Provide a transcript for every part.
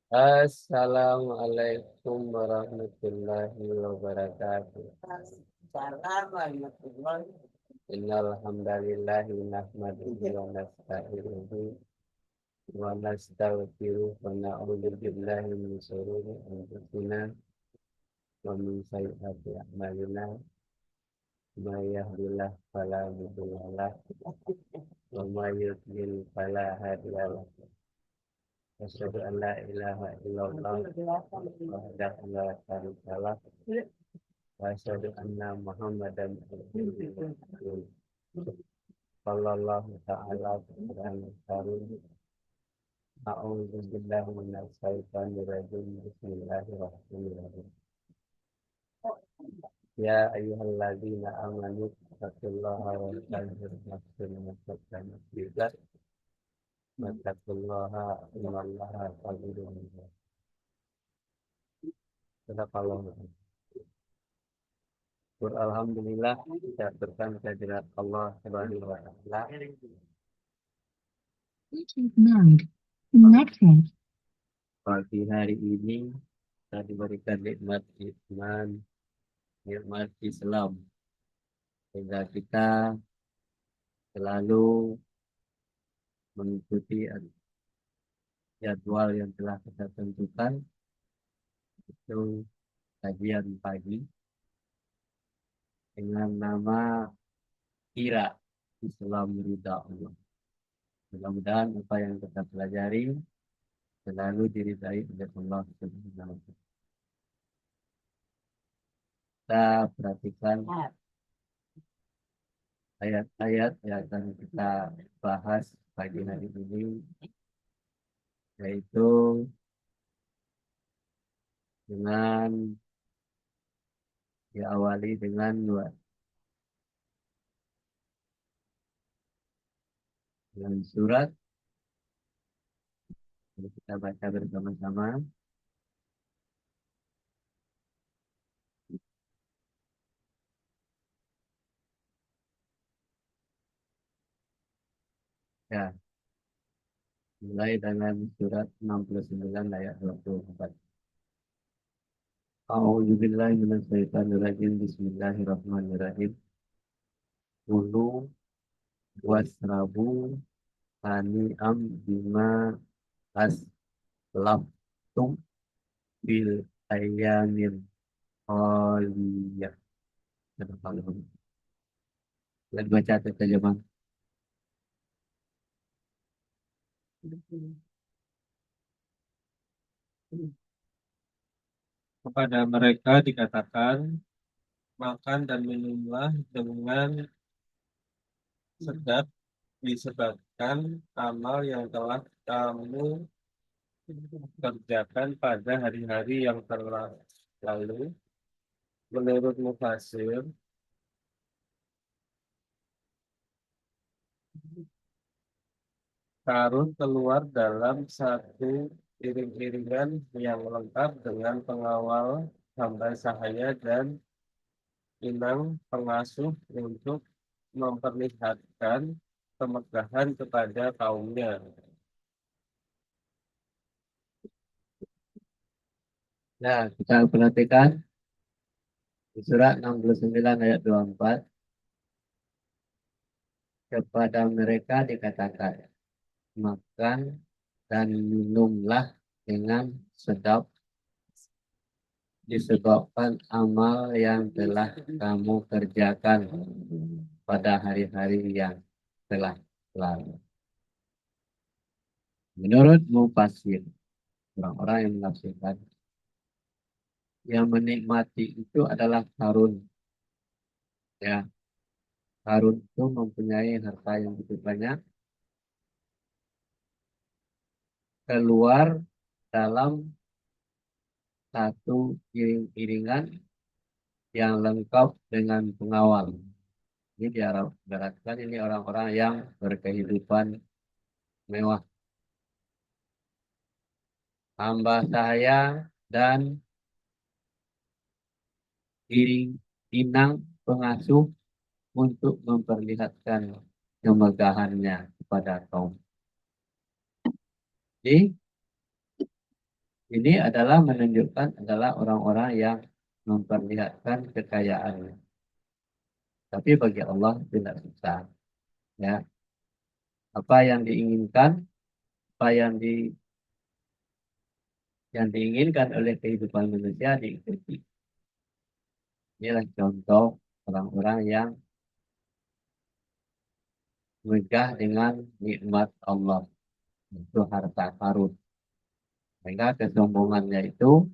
Assalamualaikum warahmatullahi wabarakatuh. Innal hamdalillahi nahmaduhu wa nasta'inuhu wa nastaghfiruh wa na'udzu billahi min shururi anfusina wa min sayyiati a'malina. May yahdihillahu fala mudilla lahu wa may yudlil fala hadiya lahu. Asyhadu an la ilaha illallah wahdahu la syarika lah wa asyhadu anna Muhammadan abduhu wa rasuluh. Sallallahu ta'ala alaihi wasallam. A'udzu billahi minasy syaithanir rajim. Bismillahirrahmanirrahim. Ya ayyuhalladzina amanu taqullaha wa tanzur nafsun ma qaddamat lighad. Wattaqullaha innallaha khabirun bima ta'malun. Alhamdulillah kita berkan kehadirat Allah Subhanahu wa taala. Pagi hari ini kita diberikan nikmat iman, nikmat Islam, sehingga kita selalu mengikuti jadwal yang telah kita tentukan, itu kajian pagi dengan nama Kira Islam Ridha Allah. Mudah-mudahan apa yang kita pelajari selalu diridai oleh Allah Subhanahu wa taala. Kita perhatikan ayat-ayat yang akan kita bahas pagi hari ini, yaitu dengan diawali dengan surat. Kita baca bersama-sama. Ya, mulai dengan surat 69 ayat 24. A'udzubillahi minasyaitonirrajim. Bismillahirrahmanirrahim. Kulu wasrabu hani'am bima aslaftum bil ayyamil khaliyah. Lihat baca terjemah. Kepada mereka dikatakan, makan dan minumlah dengan sedap disebabkan amal yang telah kamu kerjakan pada hari-hari yang telah lalu. Menurut Mufasir, Karun keluar dalam satu iring-iringan yang lengkap dengan pengawal hamba sahaya dan inang pengasuh untuk memperlihatkan kemegahan kepada kaumnya. Nah, kita perhatikan di surat 69 ayat 24. Kepada mereka dikatakan, makan dan minumlah dengan sedap disebabkan amal yang telah kamu kerjakan pada hari-hari yang telah lalu. Menurut Mufasir, orang-orang yang menafsirkan, yang menikmati itu adalah Harun. Ya, Harun itu mempunyai harta yang cukup banyak, keluar dalam satu iring-iringan yang lengkap dengan pengawal. Ini diibaratkan ini orang-orang yang berkehidupan mewah. Hamba sahaya dan inang pengasuh untuk memperlihatkan kemegahannya kepada kaum. Jadi ini adalah menunjukkan adalah orang-orang yang memperlihatkan kekayaannya. Tapi bagi Allah tidak susah. Ya, apa yang diinginkan, apa yang diinginkan oleh kehidupan manusia diikuti. Inilah contoh orang-orang yang megah dengan nikmat Allah, itu harta karun. Sehingga kesombongannya itu,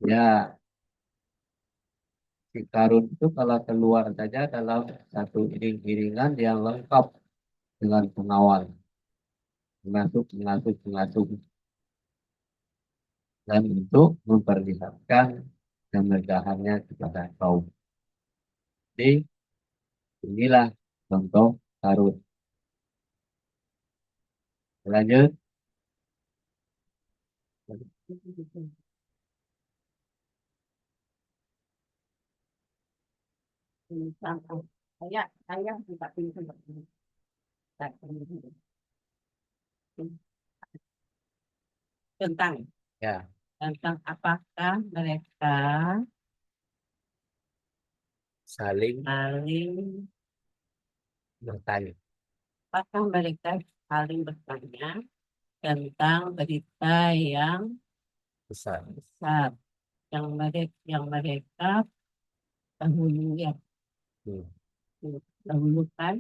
ya, si karun itu kalau keluar saja dalam satu iring-iringan yang lengkap dengan pengawal, pengasuh, dan untuk memperlihatkan kemegahannya kepada kaum. Jadi inilah contoh karun. Lanjut. Saya tidak pintar tentang Ya, apakah mereka saling saling bertanya. apakah mereka saling bertanya tentang berita yang Besar. besar yang mereka dahulu ya Hmm. dahulukan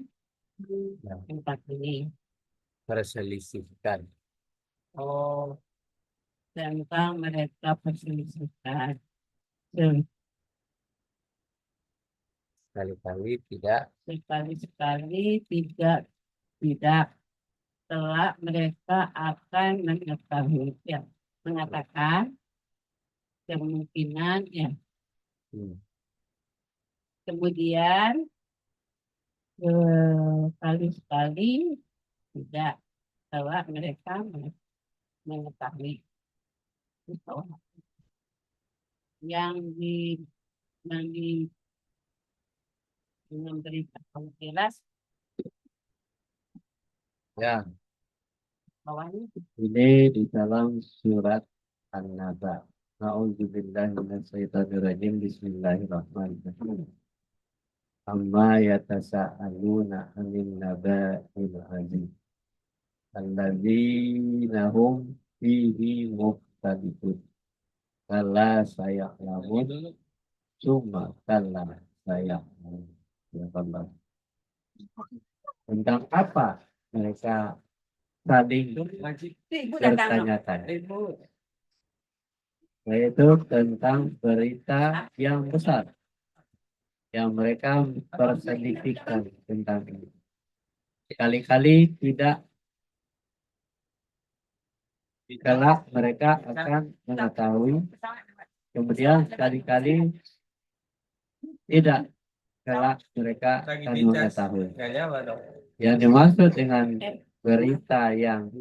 Ya, tempat ini. perselisihkan. Oh, tentang mereka perselisihan. Dan Sekali-kali tidak. sekali-sekali tidak telah mereka akan mengetahui ya, mengatakan kemungkinan ya. Hmm. Kemudian sekali-sekali tidak telah mereka mengetahui yang di yang di memberitahu jelas Ya, bawahnya. ini di dalam surat An-Naba. Na'udzubillahi minasyaitonirrajim. Bismillahirrahmanirrahim. Amma yatasa'aluna 'anil naba'il 'azim. Alladzina hum fihi mukhtalifun. Kala saya'lamun summa kala saya'lamun. Ya Allah. Tentang apa mereka saling bertanya-tanya, yaitu tentang berita yang besar yang mereka perselisihkan tentang ini. Sekali-kali tidak kelak mereka akan mengetahui, kemudian sekali-kali tidak kelak mereka akan mengetahui. Yang dimaksud dengan berita yang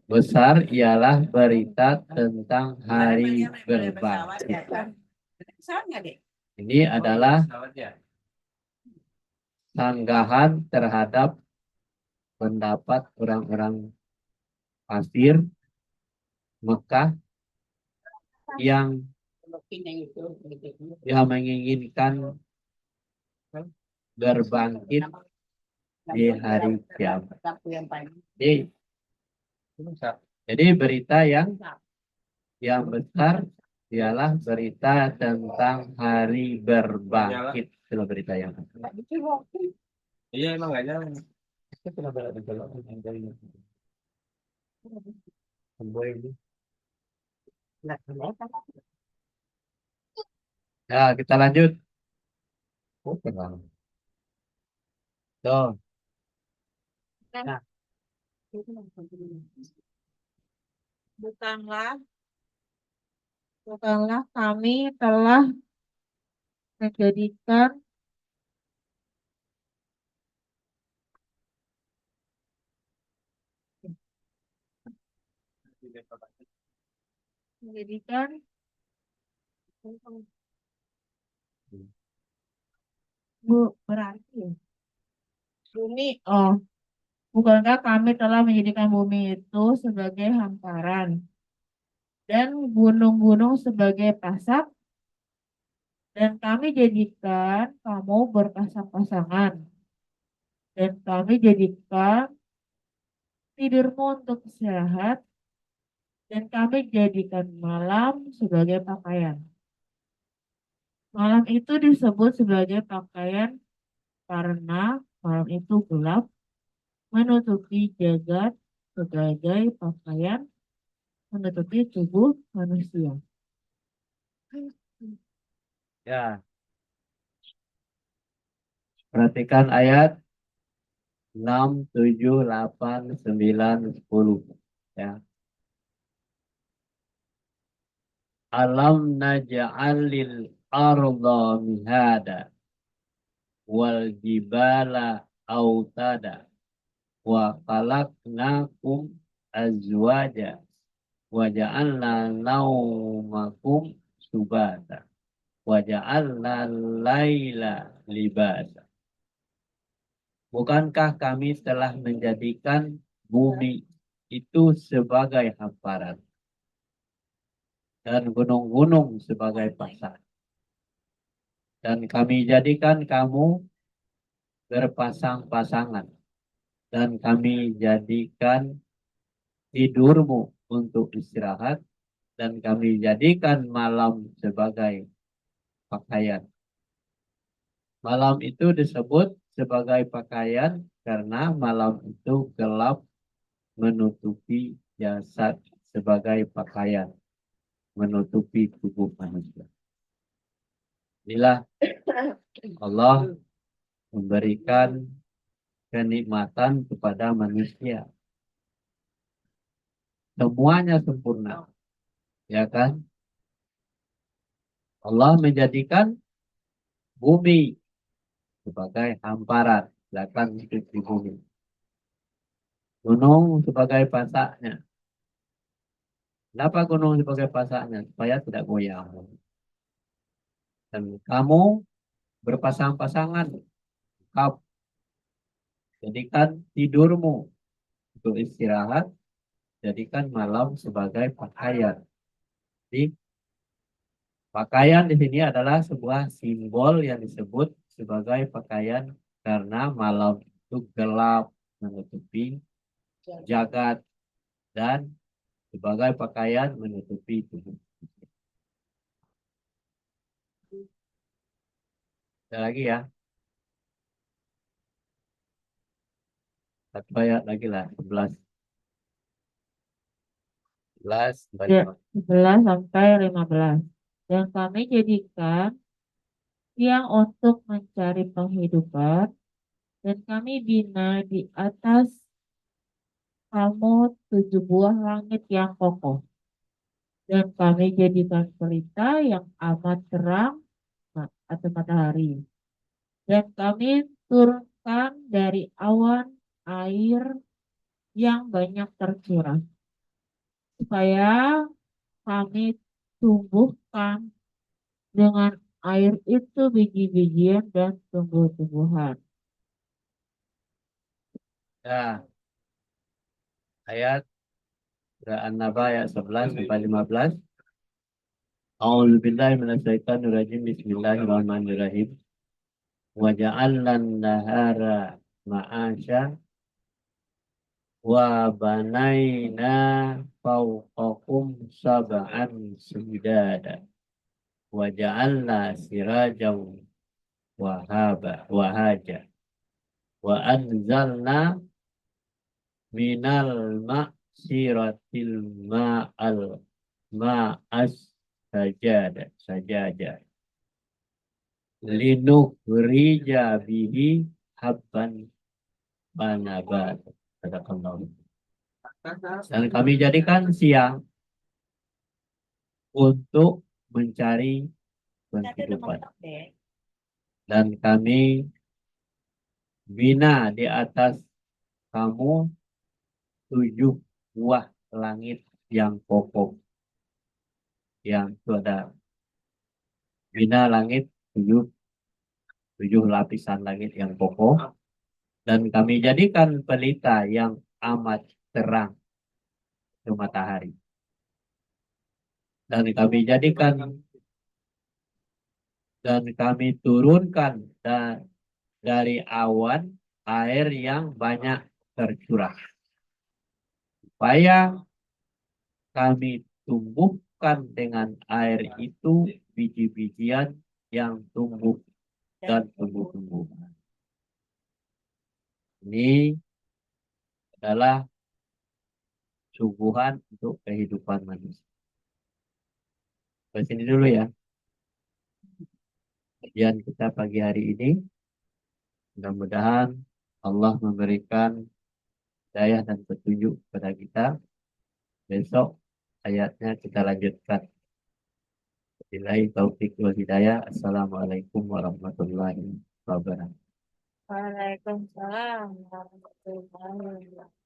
besar ialah berita tentang hari berbangkit. Ini adalah sanggahan terhadap pendapat orang-orang kafir Mekah yang menginginkan berbangkit di hari kiamat. Jadi berita yang besar ialah berita tentang hari berbangkit. Itulah berita yang besar. Iya emang gak nyala. Ya, kita lanjut. Oh, tenang. Tuh. Nah, Bukanlah, bukanlah kami telah menjadikan menjadikan berarti ya? Bumi, oh, bukankah kami telah menjadikan bumi itu sebagai hamparan dan gunung-gunung sebagai pasak, dan kami jadikan kamu berpasang-pasangan, dan kami jadikan tidurmu untuk istirahat, dan kami jadikan malam sebagai pakaian. Malam itu disebut sebagai pakaian karena malam itu gelap menutupi jagat sebagai pakaian menutupi tubuh manusia. Ya, perhatikan ayat 6, 7, 8, 9, 10. Ya. Alam naj'alil arda mihada wal jibala autada wa khalaqnakum azwaja wa ja'alna naumakum subata wa ja'alna laila libasa. Bukankah kami telah menjadikan bumi itu sebagai hamparan dan gunung-gunung sebagai pasar, dan kami jadikan kamu berpasang-pasangan, dan kami jadikan tidurmu untuk istirahat, dan kami jadikan malam sebagai pakaian. Malam itu disebut sebagai pakaian karena malam itu gelap menutupi jasad sebagai pakaian, menutupi tubuh manusia. Inilah Allah memberikan kenikmatan kepada manusia. Semuanya sempurna, ya kan? Allah menjadikan bumi sebagai hamparan, silakan hidup di bumi. Gunung sebagai pasaknya. Kenapa gunung sebagai pasaknya? Supaya tidak goyang. Dan kamu berpasang-pasangan, kau jadikan tidurmu untuk istirahat, jadikan malam sebagai pakaian. Jadi pakaian di sini adalah sebuah simbol yang disebut sebagai pakaian karena malam itu gelap menutupi jagat dan sebagai pakaian menutupi tubuh. Ada lagi ya. Satu ayat lagi lah, 11. 11 sampai Ya, 15. 11 sampai 15. Dan kami jadikan tiang untuk mencari penghidupan, dan kami bina di atas kamu 7 buah langit yang kokoh. Dan kami jadikan pelita yang amat terang atau matahari. Dan kami turunkan dari awan air yang banyak tercurah, supaya kami tumbuhkan dengan air itu biji-bijian dan tumbuh-tumbuhan. Ya, ayat surah An-Naba ayat 11 sampai 15. A'udzubillahi minasyaitonir rajim. Bismillahirrahmanirrahim. Wa ja'alna an-nahara ma'asya wa banaina fawqakum sab'an sudada wa ja'alna sirajan wahaja wa anzalna minal ma'siratil ma'as sajada linukhrija bihi habban banabat. Dan kami jadikan siang untuk mencari penghidupan, dan kami bina di atas kamu 7 buah langit yang kokoh. Yang itu ada bina langit 7 7 lapisan langit yang kokoh, dan kami jadikan pelita yang amat terang itu matahari. Dan kami jadikan dan kami turunkan dari awan air yang banyak tercurah, supaya kami tumbuhkan dengan air itu biji-bijian yang tumbuh dan tumbuh-tumbuh. Ini adalah suguhan untuk kehidupan manusia. Sampai sini dulu ya kajian kita pagi hari ini. Mudah-mudahan Allah memberikan hidayah dan petunjuk kepada kita. Besok ayatnya kita lanjutkan. Billahi taufik wal hidayah. Assalamualaikum warahmatullahi wabarakatuh. Waalaikumsalam warahmatullahi wabarakatuh.